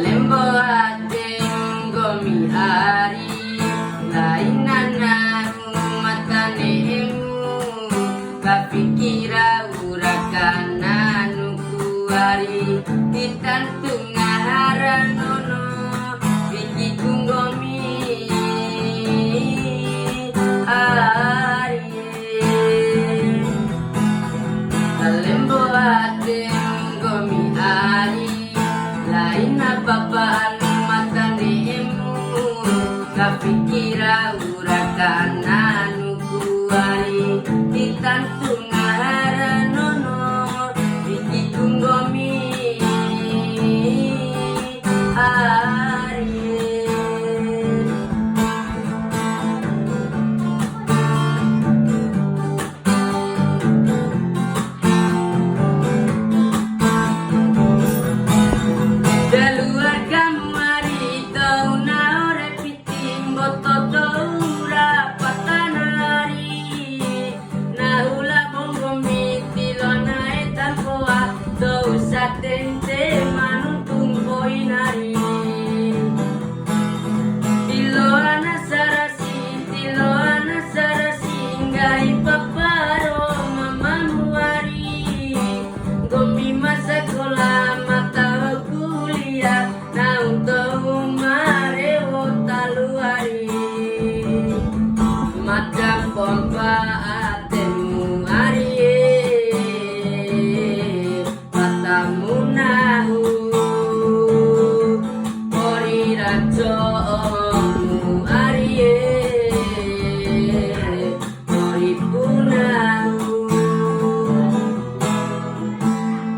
Lembo ating gomi ari lainan matanemu kapikira urakan anu kuari ditantu ngaharanono biji gomi ari lembo ating gomi ari lain apa-apaan matanemu kapikira urakan anu kuari ditantu ngaharanono biji gomi ari tente manuntung poinari tiloana sarasi ngai paparo mamamuari gomi masakola